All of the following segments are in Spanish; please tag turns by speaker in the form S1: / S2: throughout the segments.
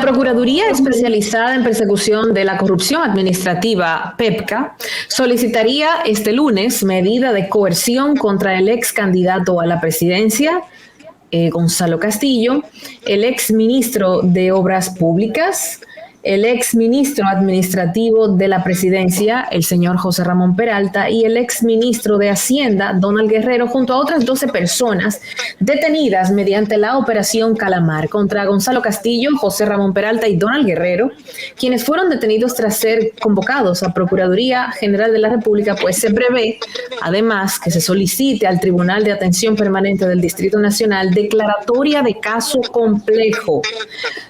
S1: Procuraduría Especializada en Persecución de la Corrupción Administrativa, PEPCA, solicitaría este lunes medida de coerción contra el ex candidato a la presidencia, Gonzalo Castillo, el ex ministro de Obras Públicas, el ex ministro administrativo de la presidencia, el señor José Ramón Peralta, y el ex ministro de Hacienda, Donald Guerrero, junto a otras 12 personas detenidas mediante la Operación Calamar contra Gonzalo Castillo, José Ramón Peralta y Donald Guerrero, quienes fueron detenidos tras ser convocados a Procuraduría General de la República. Pues se prevé, además, que se solicite al Tribunal de Atención Permanente del Distrito Nacional declaratoria de caso complejo,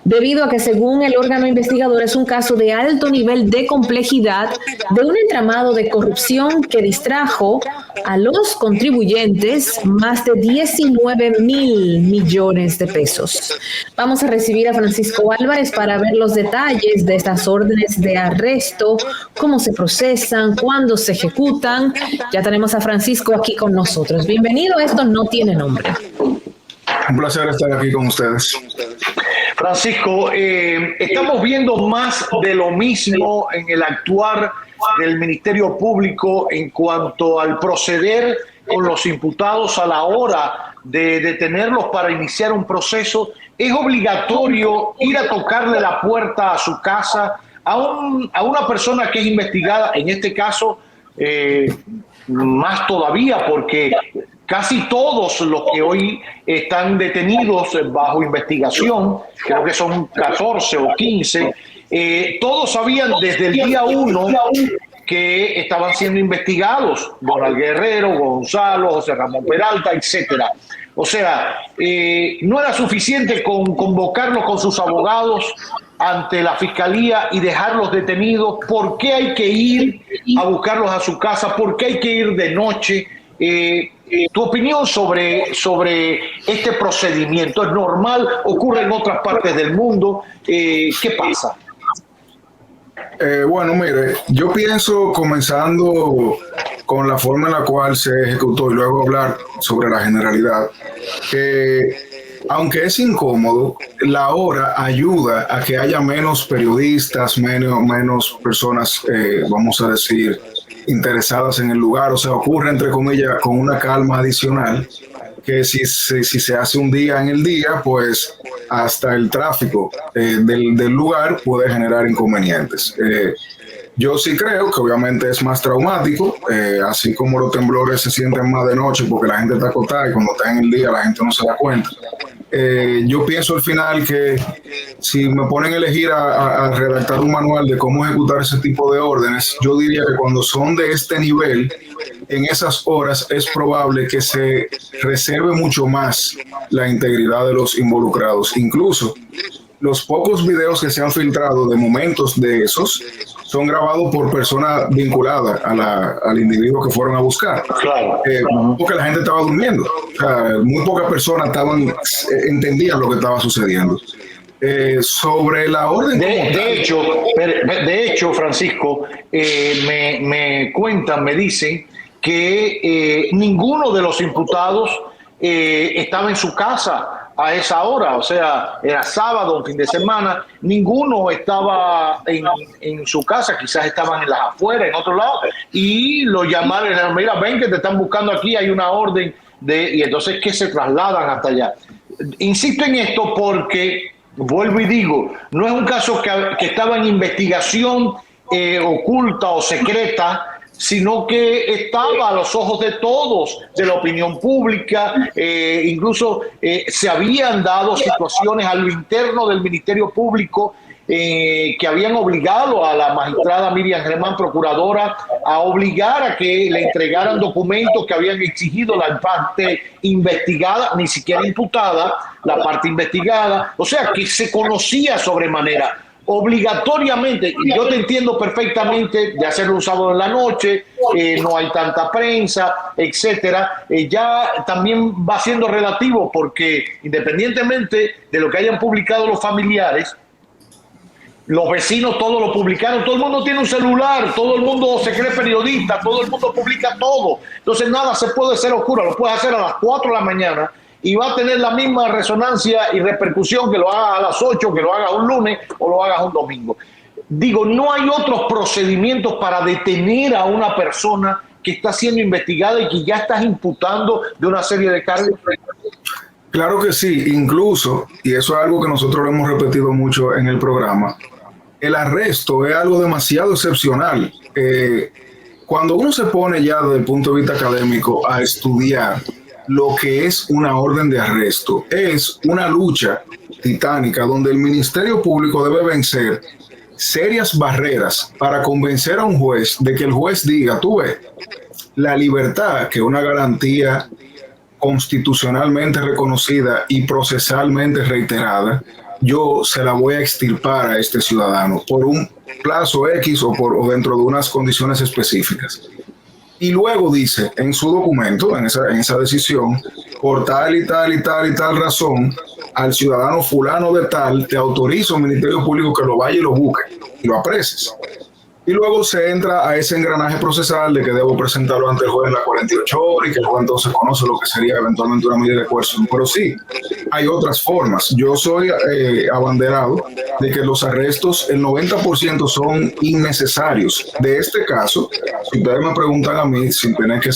S1: debido a que, según el órgano investigador, es un caso de alto nivel de complejidad de un entramado de corrupción que distrajo a los contribuyentes más de 19,000 millones de pesos. Vamos a recibir a Francisco Álvarez para ver los detalles de estas órdenes de arresto, cómo se procesan, cuándo se ejecutan. Ya tenemos a Francisco aquí con nosotros. Bienvenido, esto no tiene nombre.
S2: Un placer estar aquí con ustedes.
S3: Francisco, estamos viendo más de lo mismo en el actuar del Ministerio Público en cuanto al proceder con los imputados a la hora de detenerlos para iniciar un proceso. ¿Es obligatorio ir a tocarle la puerta a su casa a una persona que es investigada, en este caso más todavía, porque casi todos los que hoy están detenidos bajo investigación, creo que son 14 o 15, todos sabían desde el día 1 que estaban siendo investigados, Donald Guerrero, Gonzalo, José Ramón Peralta, etcétera? O sea, no era suficiente con convocarlos con sus abogados ante la fiscalía y dejarlos detenidos. ¿Por qué hay que ir a buscarlos a su casa? ¿Por qué hay que ir de noche? Tu opinión sobre este procedimiento. ¿Es normal? ¿Ocurre en otras partes del mundo? ¿Qué pasa?
S2: Bueno, mire, yo pienso, comenzando con la forma en la cual se ejecutó y luego hablar sobre la generalidad, que aunque es incómodo, la hora ayuda a que haya menos periodistas, menos personas, vamos a decir, interesadas en el lugar. O sea, ocurre, entre comillas, con una calma adicional, que si se hace un día en el día, pues hasta el tráfico del lugar puede generar inconvenientes. Yo sí creo que obviamente es más traumático, así como los temblores se sienten más de noche porque la gente está acotada y cuando está en el día la gente no se da cuenta. Yo pienso al final que si me ponen a elegir a redactar un manual de cómo ejecutar ese tipo de órdenes, yo diría que cuando son de este nivel, en esas horas es probable que se reserve mucho más la integridad de los involucrados. Incluso los pocos videos que se han filtrado de momentos de esos son grabados por personas vinculadas al individuo que fueron a buscar. Claro. Porque la gente estaba durmiendo. O sea, muy pocas personas entendían lo que estaba sucediendo. Sobre la orden...
S3: De hecho, Francisco, me cuentan, me dicen que ninguno de los imputados estaba en su casa a esa hora, o sea, era sábado, un fin de semana, ninguno estaba en su casa, quizás estaban en las afueras, en otro lado, y lo llamaron y dijeron, mira, ven que te están buscando aquí, hay una orden, y entonces que se trasladan hasta allá. Insisto en esto porque, vuelvo y digo, no es un caso que estaba en investigación oculta o secreta, sino que estaba a los ojos de todos, de la opinión pública. Incluso se habían dado situaciones a lo interno del Ministerio Público que habían obligado a la magistrada Miriam Germán, procuradora, a obligar a que le entregaran documentos que habían exigido la parte investigada, ni siquiera imputada, la parte investigada. O sea, que se conocía sobremanera. Obligatoriamente, y yo te entiendo perfectamente de hacerlo un sábado en la noche, no hay tanta prensa, etcétera, ya también va siendo relativo, porque independientemente de lo que hayan publicado los familiares, los vecinos todos lo publicaron, todo el mundo tiene un celular, todo el mundo se cree periodista, todo el mundo publica todo, entonces nada se puede hacer oscuro, lo puedes hacer a las 4 de la mañana y va a tener la misma resonancia y repercusión que lo haga a las 8, que lo haga un lunes o lo haga un domingo. Digo, no hay otros procedimientos para detener a una persona que está siendo investigada y que ya estás imputando de una serie de cargos.
S2: Claro que sí, incluso, y eso es algo que nosotros lo hemos repetido mucho en el programa, el arresto es algo demasiado excepcional. Cuando uno se pone ya desde el punto de vista académico a estudiar lo que es una orden de arresto, es una lucha titánica donde el Ministerio Público debe vencer serias barreras para convencer a un juez de que el juez diga, tú ves, la libertad, que es una garantía constitucionalmente reconocida y procesalmente reiterada, yo se la voy a extirpar a este ciudadano por un plazo X o dentro de unas condiciones específicas. Y luego dice en su documento, en esa decisión, por tal y tal y tal y tal razón, al ciudadano fulano de tal, te autoriza un Ministerio Público que lo vaya y lo busque y lo aprecies. Y luego se entra a ese engranaje procesal de que debo presentarlo ante el juez en las 48 horas y que el juez entonces conoce lo que sería eventualmente una medida de coerción. Pero sí, hay otras formas. Yo soy abanderado de que los arrestos, el 90% son innecesarios. De este caso, si ustedes me preguntan a mí, sin tener que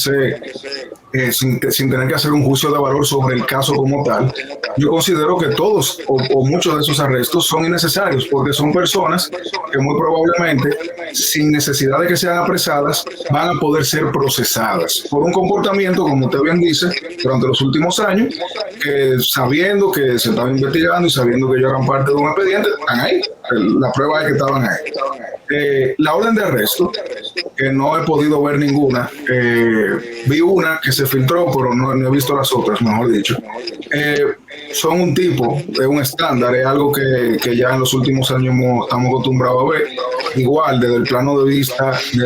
S2: hacer un juicio de valor sobre el caso como tal, yo considero que todos o muchos de esos arrestos son innecesarios porque son personas que muy probablemente, sin necesidad de que sean apresadas, van a poder ser procesadas por un comportamiento, como usted bien dice, durante los últimos años, que sabiendo que se estaba investigando y sabiendo que ellos eran parte de un expediente, están ahí. La prueba es que estaban ahí. La orden de arresto, que no he podido ver ninguna, vi una que se filtró, pero no he visto las otras, mejor dicho. Son un tipo, es un estándar, es algo que ya en los últimos años estamos acostumbrados a ver. Igual, desde el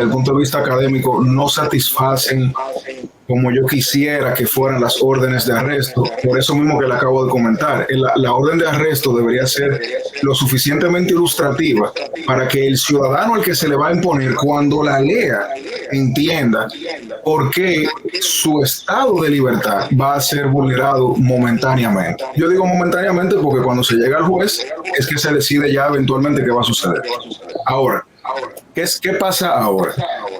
S2: punto de vista académico, no satisfacen como yo quisiera que fueran las órdenes de arresto. Por eso mismo que le acabo de comentar, la orden de arresto debería ser lo suficientemente ilustrativa para que el ciudadano al que se le va a imponer, cuando la lea, entienda por qué su estado de libertad va a ser vulnerado momentáneamente. Yo digo momentáneamente porque cuando se llega al juez es que se decide ya eventualmente qué va a suceder. Ahora, ¿qué pasa ahora?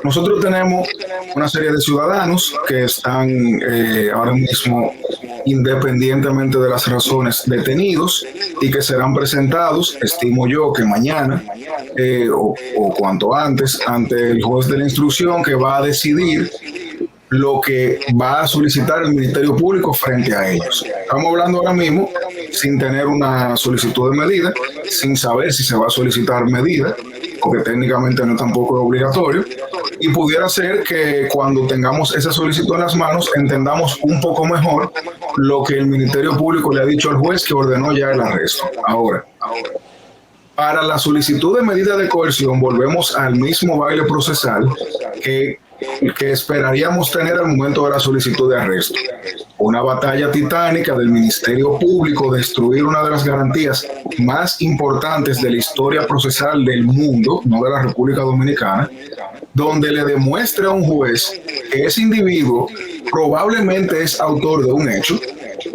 S2: Nosotros tenemos una serie de ciudadanos que están ahora mismo, independientemente de las razones, detenidos y que serán presentados, estimo yo que mañana o cuanto antes, ante el juez de la instrucción que va a decidir lo que va a solicitar el Ministerio Público frente a ellos. Estamos hablando ahora mismo sin tener una solicitud de medida, sin saber si se va a solicitar medida, porque técnicamente no tampoco es obligatorio, y pudiera ser que cuando tengamos esa solicitud en las manos entendamos un poco mejor lo que el Ministerio Público le ha dicho al juez que ordenó ya el arresto. Ahora, para la solicitud de medida de coerción volvemos al mismo baile procesal que esperaríamos tener al momento de la solicitud de arresto. Una batalla titánica del Ministerio Público, destruir una de las garantías más importantes de la historia procesal del mundo, no de la República Dominicana, donde le demuestre a un juez que ese individuo probablemente es autor de un hecho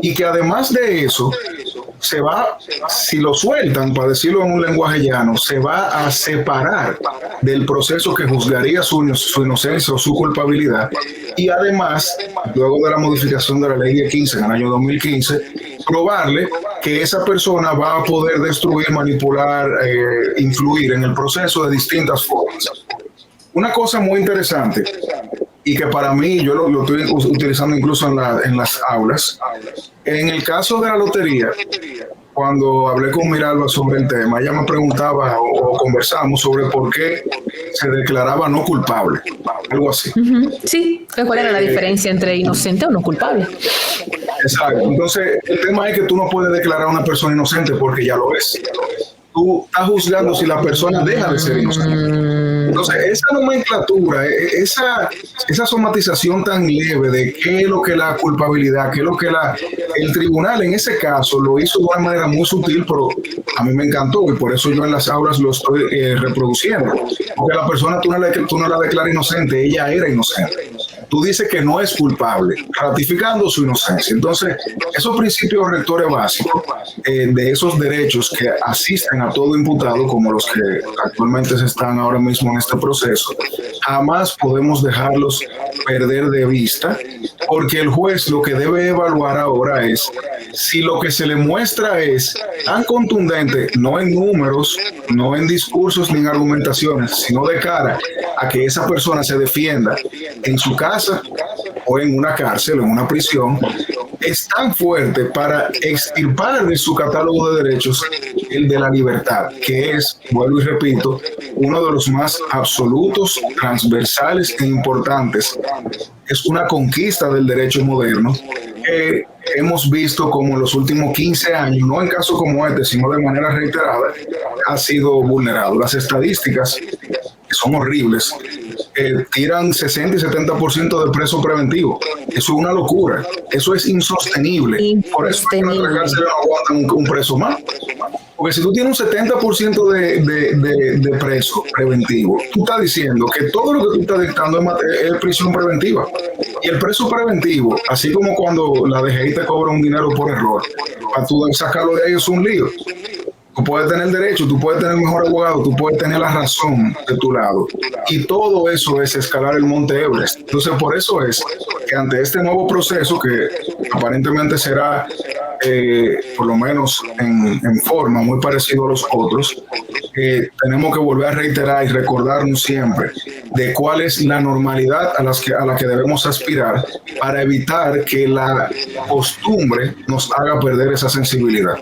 S2: y que además de eso se va, si lo sueltan, para decirlo en un lenguaje llano, se va a separar del proceso que juzgaría su inocencia o su culpabilidad. Y además, luego de la modificación de la ley 1015 en el año 2015, probarle que esa persona va a poder destruir, manipular, influir en el proceso de distintas formas. Una cosa muy interesante y que para mí yo lo estoy utilizando incluso en las aulas. En el caso de la lotería, cuando hablé con Miralba sobre el tema, ella me preguntaba o conversamos sobre por qué se declaraba no culpable, algo así.
S1: Sí, ¿cuál era la diferencia entre inocente o no culpable?
S2: Exacto. Entonces, el tema es que tú no puedes declarar a una persona inocente porque ya lo es. Tú estás juzgando si la persona deja de ser inocente. Entonces, esa nomenclatura, esa somatización tan leve de qué es lo que la culpabilidad, qué es lo que el tribunal en ese caso lo hizo de una manera muy sutil, pero a mí me encantó y por eso yo en las aulas lo estoy reproduciendo. Porque la persona tú no la declaras inocente, ella era inocente. tú dices que no es culpable, ratificando su inocencia. Entonces, esos principios rectores básicos de esos derechos que asisten a todo imputado, como los que actualmente se están ahora mismo en este proceso, jamás podemos dejarlos perder de vista, porque el juez lo que debe evaluar ahora es si lo que se le muestra es tan contundente, no en números, no en discursos ni en argumentaciones, sino de cara a que esa persona se defienda en su casa o en una cárcel o en una prisión, es tan fuerte para extirpar de su catálogo de derechos el de la libertad, que es, vuelvo y repito, uno de los más absolutos, transversales e importantes. Es una conquista del derecho moderno que hemos visto como en los últimos 15 años, no en casos como este, sino de manera reiterada, ha sido vulnerado. Las estadísticas, que son horribles, tiran 60 y 70% de preso preventivo. Eso es una locura. Eso es insostenible. Por eso en la cárcel no aguantan un preso más. Porque si tú tienes un 70% de preso preventivo, tú estás diciendo que todo lo que tú estás dictando es prisión preventiva. Y el preso preventivo, así como cuando la DGI te cobra un dinero por error, para tú sacarlo de ahí es un lío. Tú puedes tener derecho, tú puedes tener mejor abogado, tú puedes tener la razón de tu lado. Y todo eso es escalar el Monte Everest. Entonces, por eso es que ante este nuevo proceso, que aparentemente será, por lo menos en forma, muy parecido a los otros, tenemos que volver a reiterar y recordarnos siempre de cuál es la normalidad a la que debemos aspirar para evitar que la costumbre nos haga perder esa sensibilidad.